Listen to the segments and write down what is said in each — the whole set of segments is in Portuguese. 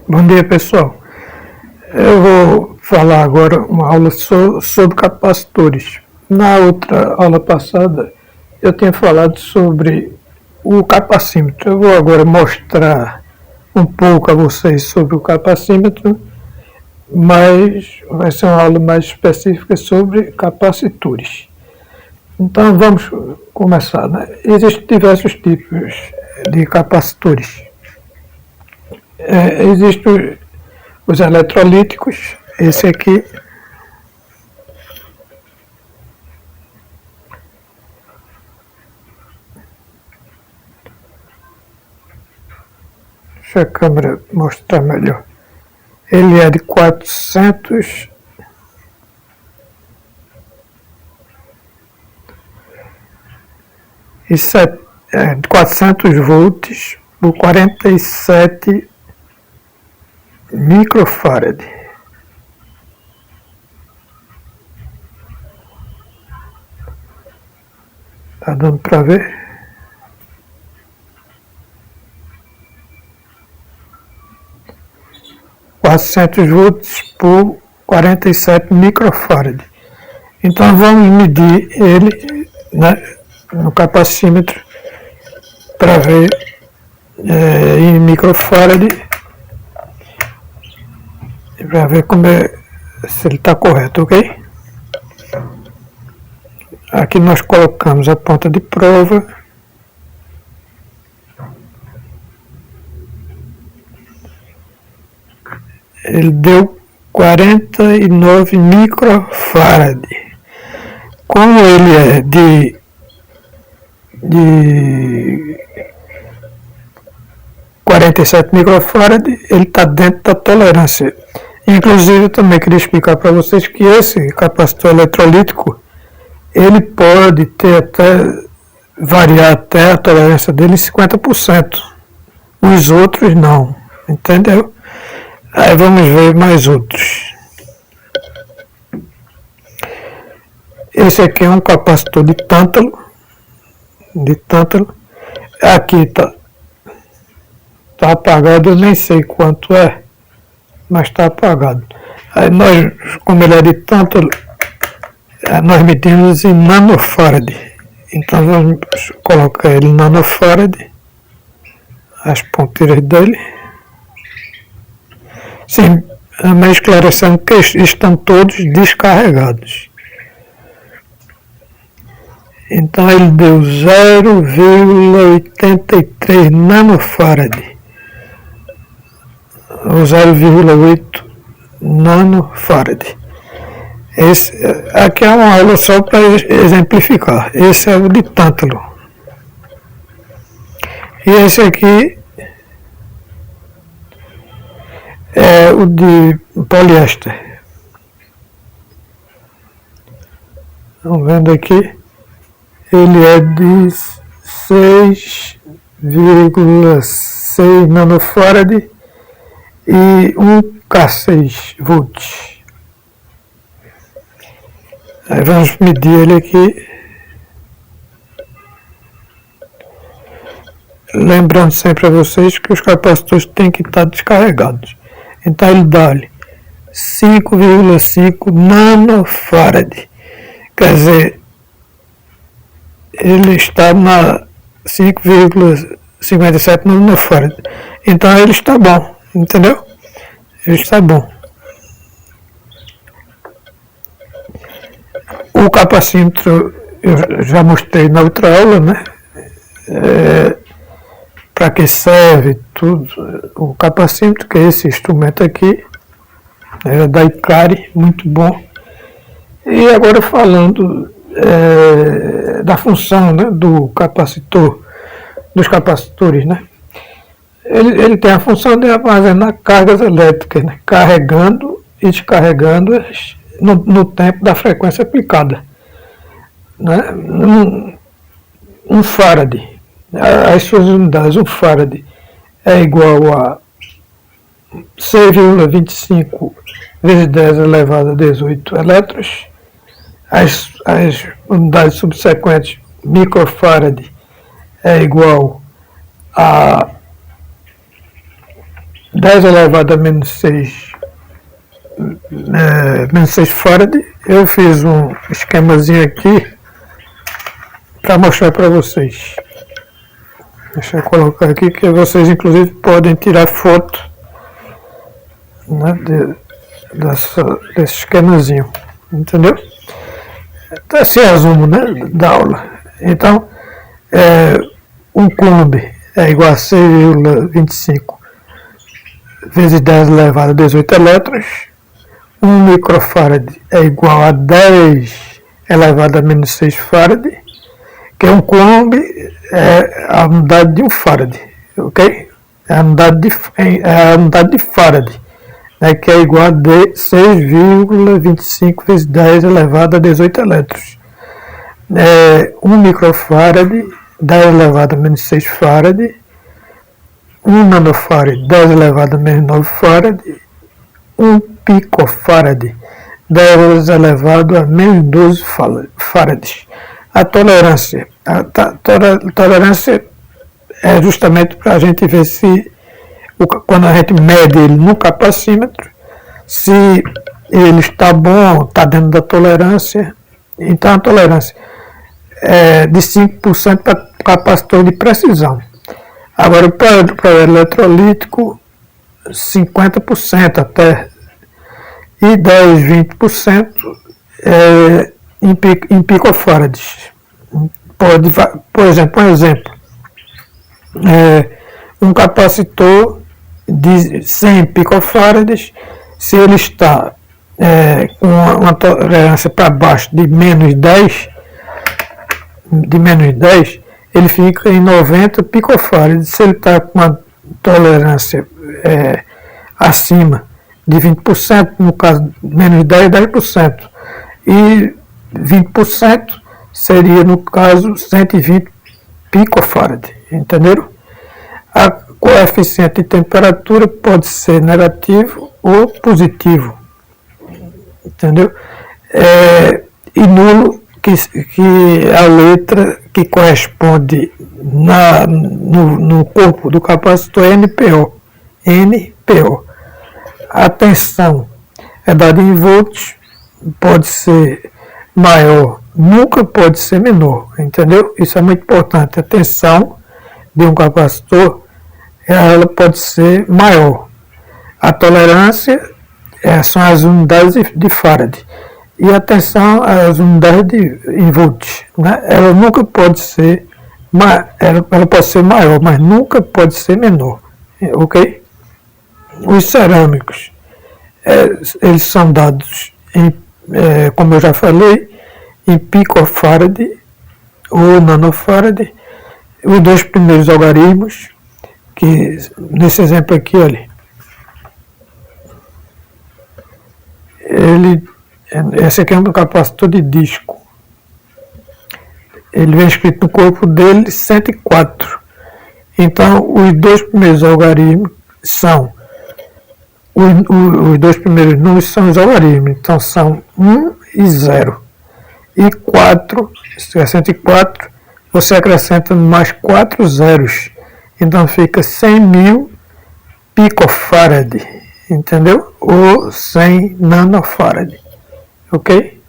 Bom dia, pessoal. Eu vou falar agora uma aula sobre capacitores. Na outra aula passada, eu tinha falado sobre o capacímetro. Eu vou agora mostrar um pouco a vocês sobre o capacímetro, mas vai ser uma aula mais específica sobre capacitores. Então vamos começar, né? Existem diversos tipos de capacitores. Existem os eletrolíticos, esse aqui, deixa a câmera mostrar melhor, ele é de 400 volts por 47 microfarad. Tá dando para ver? volts por 47 microfarad. Então vamos medir ele, né, no capacímetro para ver em microfarad, para ver se ele está correto, ok? Aqui nós colocamos a ponta de prova. Ele deu 49 microfarad. Como ele é de 47 microfarad, ele está dentro da tolerância. Inclusive, eu também queria explicar para vocês que esse capacitor eletrolítico, ele pode variar até a tolerância dele em 50%. Os outros não, entendeu? Aí vamos ver mais outros. Esse aqui é um capacitor de tântalo. Aqui está apagado, eu nem sei quanto é, mas está apagado. Aí nós, como ele é de tântalo, nós medimos em nanofarad. Então vamos colocar ele em nanofarad, as ponteiras dele. Sim, mas esclarecendo que estão todos descarregados. Então ele deu 0,83 nanofarad, ou 0,8 nanofarad. Aqui é uma aula só para exemplificar. Esse é o de tântalo. E esse aqui é o de poliéster. Estão vendo aqui? Ele é de 6,6 nanofarad e 1K6 volts. Aí vamos medir ele aqui. Lembrando sempre a vocês que os capacitores têm que estar descarregados. Então ele dá-lhe 5,5 nanofarad. Quer dizer, ele está na 5,57 nanofarad. Então ele está bom, entendeu? Ele está bom. O capacímetro eu já mostrei na outra aula, né? Para que serve tudo. O capacímetro, que é esse instrumento aqui, é da Icari, muito bom. E agora falando da função, né, do capacitor, dos capacitores, né? Ele tem a função de armazenar cargas elétricas, né, carregando e descarregando no tempo da frequência aplicada, né? Um farad, as suas unidades, um farad é igual a 6,25 vezes 10 elevado a 18 elétrons. As unidades subsequentes, microfarad, é igual a 10 elevado a menos 6, menos 6 Farad. Eu fiz um esquemazinho aqui para mostrar para vocês. Deixa eu colocar aqui que vocês inclusive podem tirar foto, né, desse esquemazinho, entendeu? Então, esse resumo, né, da aula. Então, um coulomb é igual a 6,25 vezes 10 elevado a 18 elétrons. 1 microfarad é igual a 10 elevado a menos 6 farad, que um coulomb é a unidade de um farad, ok? É a unidade de farad, né, que é igual a 6,25 vezes 10 elevado a 18 elétrons. 1 microfarad, 10 elevado a menos 6 farad. 1 nanofarad, 10 elevado a menos 9 farad. 1 picofarad, 10 elevado a menos 12 farads. A tolerância é justamente para a gente ver se, quando a gente mede ele no capacímetro, se ele está bom, está dentro da tolerância. Então a tolerância é de 5% para capacitor de precisão. Agora para o eletrolítico, 50% até, e 10-20% em picofarads. Por exemplo, um capacitor de 100 picofarads, se ele está com uma tolerância para baixo de menos 10, ele fica em 90 picofarads. Se ele está com uma tolerância acima de 20%, no caso menos 10%, e 20% seria, no caso, 120 picofarad, entenderam? A coeficiente de temperatura pode ser negativo ou positivo, entendeu? E nulo, que a letra que corresponde no corpo do capacitor é NPO. A tensão é dada em volts, pode ser maior, nunca pode ser menor, entendeu? Isso é muito importante. A tensão de um capacitor, ela pode ser maior. A tolerância são as unidades de farad, e a tensão as unidades em volts, né? Ela nunca pode ser ela pode ser maior, mas nunca pode ser menor, ok? Os cerâmicos, eles são dados em, como eu já falei, em picofarad ou nanofarad. Os dois primeiros algarismos, que nesse exemplo aqui, olha, esse aqui é um capacitor de disco. Ele vem escrito no corpo dele 104. Então, os dois primeiros algarismos são os dois primeiros números são os algarismos. Então, são 1 e 0. E 4, se é 104, você acrescenta mais 4 zeros. Então, fica 100.000 picofarad, entendeu? Ou 100 nanofarad, ok?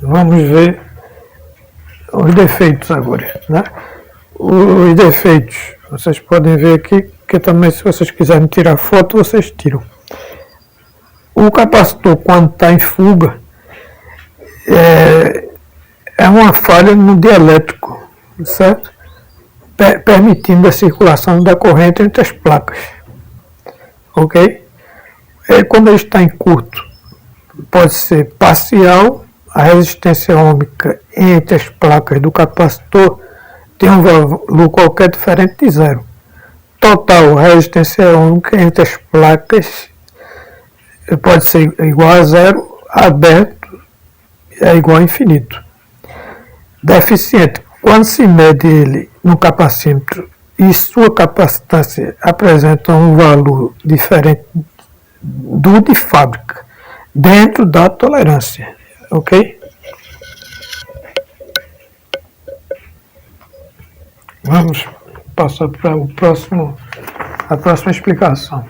Vamos ver os defeitos agora, né? Os defeitos, vocês podem ver aqui, que também, se vocês quiserem tirar foto, vocês tiram. O capacitor, quando está em fuga, é uma falha no dielétrico, certo? Permitindo a circulação da corrente entre as placas, ok? Quando ele está em curto, pode ser parcial. A resistência ohmica entre as placas do capacitor tem um valor qualquer diferente de zero. Total, a resistência ohmica entre as placas pode ser igual a zero, aberto é igual a infinito. Deficiente, quando se mede ele no capacímetro e sua capacitância apresenta um valor diferente do de fábrica, dentro da tolerância, ok? Vamos passar para a próxima explicação.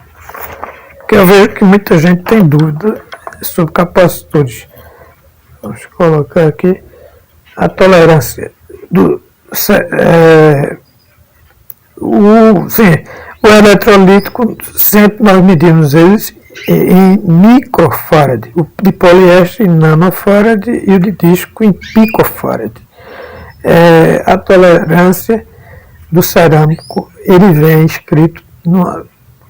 Porque eu vejo que muita gente tem dúvida sobre capacitores. Vamos colocar aqui a tolerância o eletrolítico, sempre nós medimos eles em microfarad, o de poliéster em nanofarad e o de disco em picofarad. A tolerância do cerâmico, ele vem escrito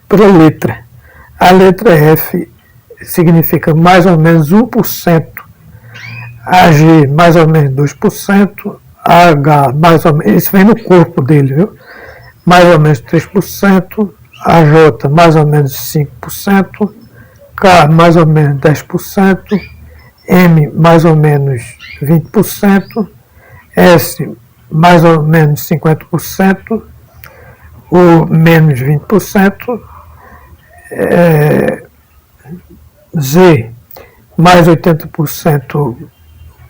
pela letra. A letra F significa mais ou menos 1%, AG mais ou menos 2%, AH mais ou menos, isso vem no corpo dele, viu? Mais ou menos 3%, AJ mais ou menos 5%, K mais ou menos 10%, M mais ou menos 20%, S mais ou menos 50%, O menos 20%, Z mais 80%,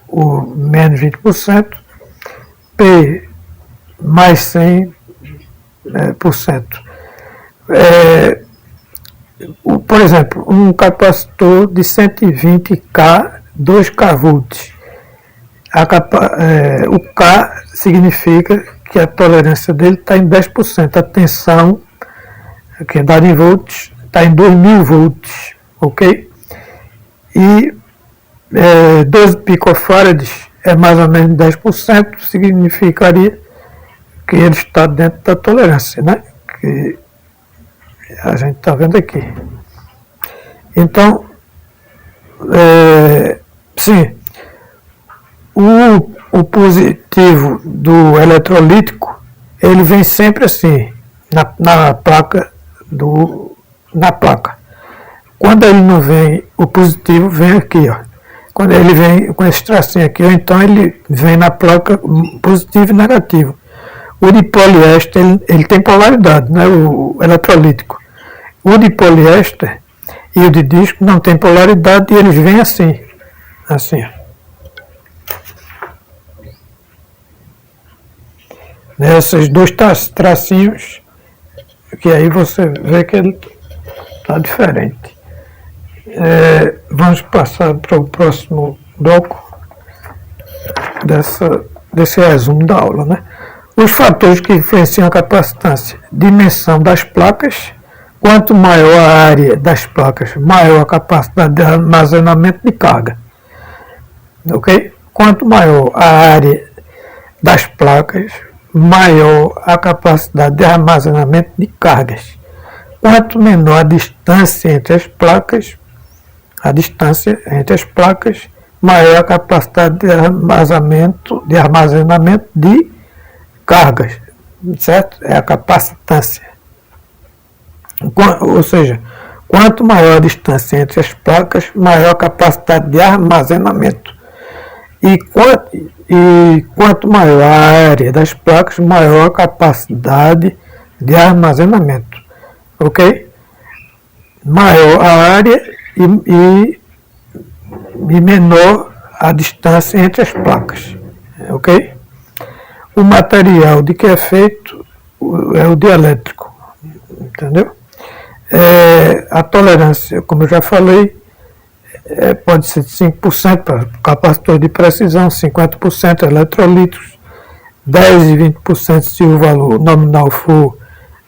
o menos 20%, P mais 100%. Por exemplo, um capacitor de 120K, 2K volts. O K significa que a tolerância dele está em 10%. A tensão, que é dada em volts, está em 2000 volts, ok? E 12 picofarads é mais ou menos 10%, significaria que ele está dentro da tolerância, né? Que a gente está vendo aqui. Então, sim, o positivo do eletrolítico, ele vem sempre assim, na placa. Quando ele não vem, o positivo vem aqui, ó. Quando ele vem com esse tracinho aqui, então ele vem na placa positivo e negativo. O de poliéster, ele tem polaridade, né, o eletrolítico. O de poliéster e o de disco não tem polaridade e eles vêm assim. Assim. Esses dois tracinhos, que aí você vê que ele está diferente. Vamos passar para o próximo bloco desse resumo da aula, né? Os fatores que influenciam a capacitância: dimensão das placas. Quanto maior a área das placas, maior a capacidade de armazenamento de carga. Ok? Quanto maior a área das placas, maior a capacidade de armazenamento de cargas. Quanto menor a distância entre as placas, maior a capacidade de armazenamento de cargas, certo? É a capacitância. Ou seja, quanto maior a distância entre as placas, maior a capacidade de armazenamento. E quanto maior a área das placas, maior a capacidade de armazenamento. Ok? Maior a área e menor a distância entre as placas. Ok? O material de que é feito é o dielétrico. Entendeu? A tolerância, como eu já falei, pode ser de 5% para capacitor de precisão, 50% eletrolíticos, 10 e 20% se o valor nominal for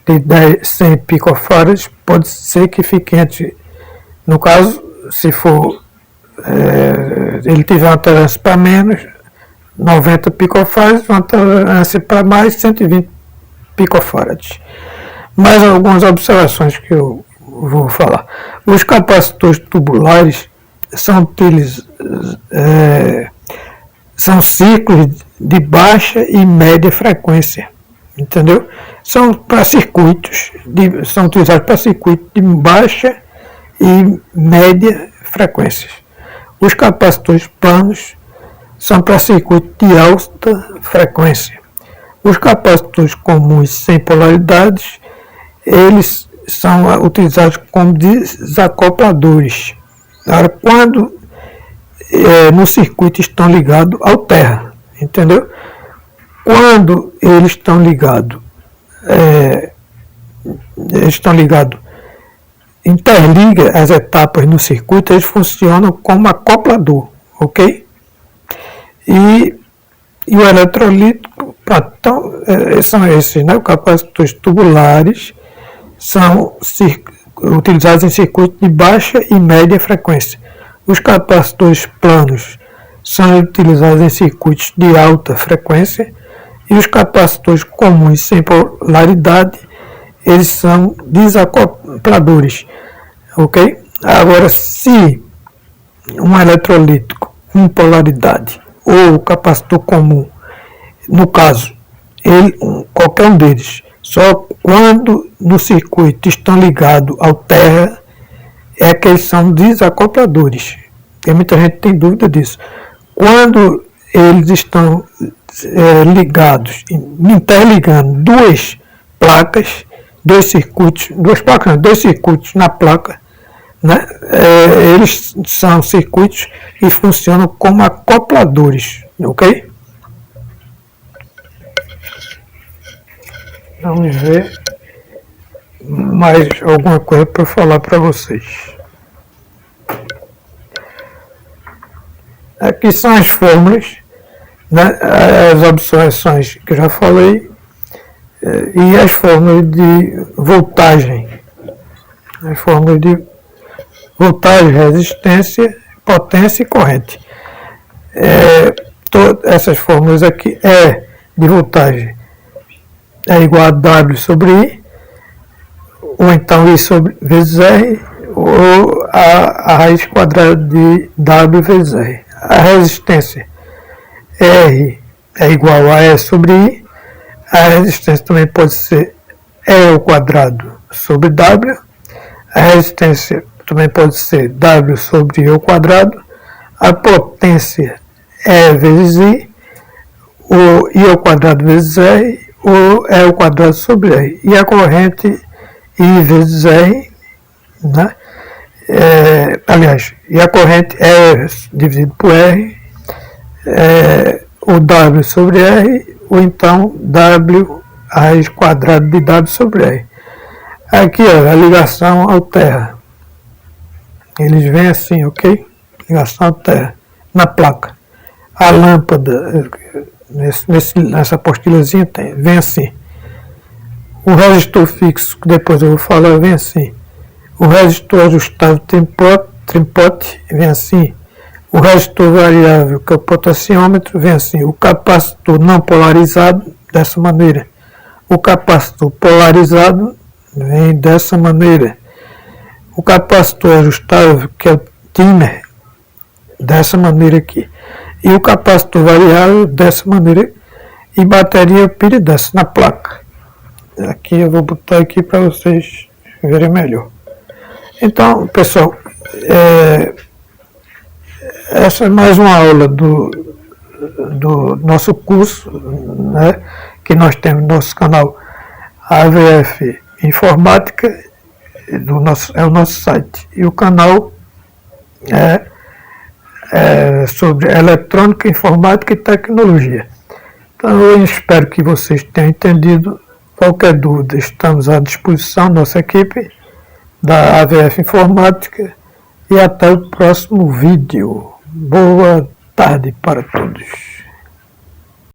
de 100 picofarads, pode ser que fique entre, no caso, se for ele tiver uma tolerância para menos, 90 picofarads, uma tolerância para mais, 120 picofarads. Mais algumas observações que eu vou falar. Os capacitores tubulares são ciclos de baixa e média frequência, entendeu? São para circuitos, são utilizados para circuitos de baixa e média frequências. Os capacitores planos são para circuitos de alta frequência. Os capacitores comuns sem polaridades, eles são utilizados como desacopladores. Agora, quando no circuito estão ligados ao terra, entendeu? Quando eles estão ligados eles estão ligados, interliga as etapas no circuito, eles funcionam como acoplador, ok? E o eletrolítico, então, são esses, né? Os capacitores tubulares são utilizados em circuitos de baixa e média frequência. Os capacitores planos são utilizados em circuitos de alta frequência e os capacitores comuns sem polaridade, eles são desacopladores, ok? Agora, se um eletrolítico com polaridade ou capacitor comum, no caso, qualquer um deles, só quando no circuito estão ligados ao terra é que eles são desacopladores. Tem muita gente que tem dúvida disso. Quando eles estão ligados, interligando duas placas, dois circuitos na placa, né? Eles são circuitos que funcionam como acopladores, ok? Vamos ver mais alguma coisa para falar para vocês. Aqui são as fórmulas, né? As observações que eu já falei, e as fórmulas de voltagem. As fórmulas de voltagem, resistência, potência e corrente. Todas essas fórmulas aqui de voltagem é igual a W sobre I, ou então I sobre vezes R, ou a raiz quadrada de W vezes R. A resistência R é igual a E sobre I. A resistência também pode ser E ao quadrado sobre W. A resistência também pode ser W sobre I ao quadrado. A potência E vezes I, ou I ao quadrado vezes R, ou E ao quadrado sobre R. E a corrente I vezes R, né? E a corrente E dividido por R, o W sobre R, ou então W, a raiz quadrada de W sobre R. Aqui, ó, a ligação ao terra. Eles vêm assim, ok? Ligação ao terra, na placa. A lâmpada, nessa apostilazinha vem assim. O resistor fixo, que depois eu vou falar, vem assim. O resistor ajustável trimpote vem assim. O resistor variável, que é o potenciômetro, vem assim. O capacitor não polarizado, dessa maneira. O capacitor polarizado vem dessa maneira. O capacitor ajustável, que é o dimmer, dessa maneira aqui. E o capacitor variável, dessa maneira. E bateria pilha dessa, na placa. Aqui eu vou botar aqui para vocês verem melhor. Então, pessoal, essa é mais uma aula do nosso curso, né, que nós temos no nosso canal AVF Informática, é o nosso site. E o canal é sobre eletrônica, informática e tecnologia. Então, eu espero que vocês tenham entendido. Qualquer dúvida, estamos à disposição, nossa equipe da AVF Informática, e até o próximo vídeo. Boa tarde para todos.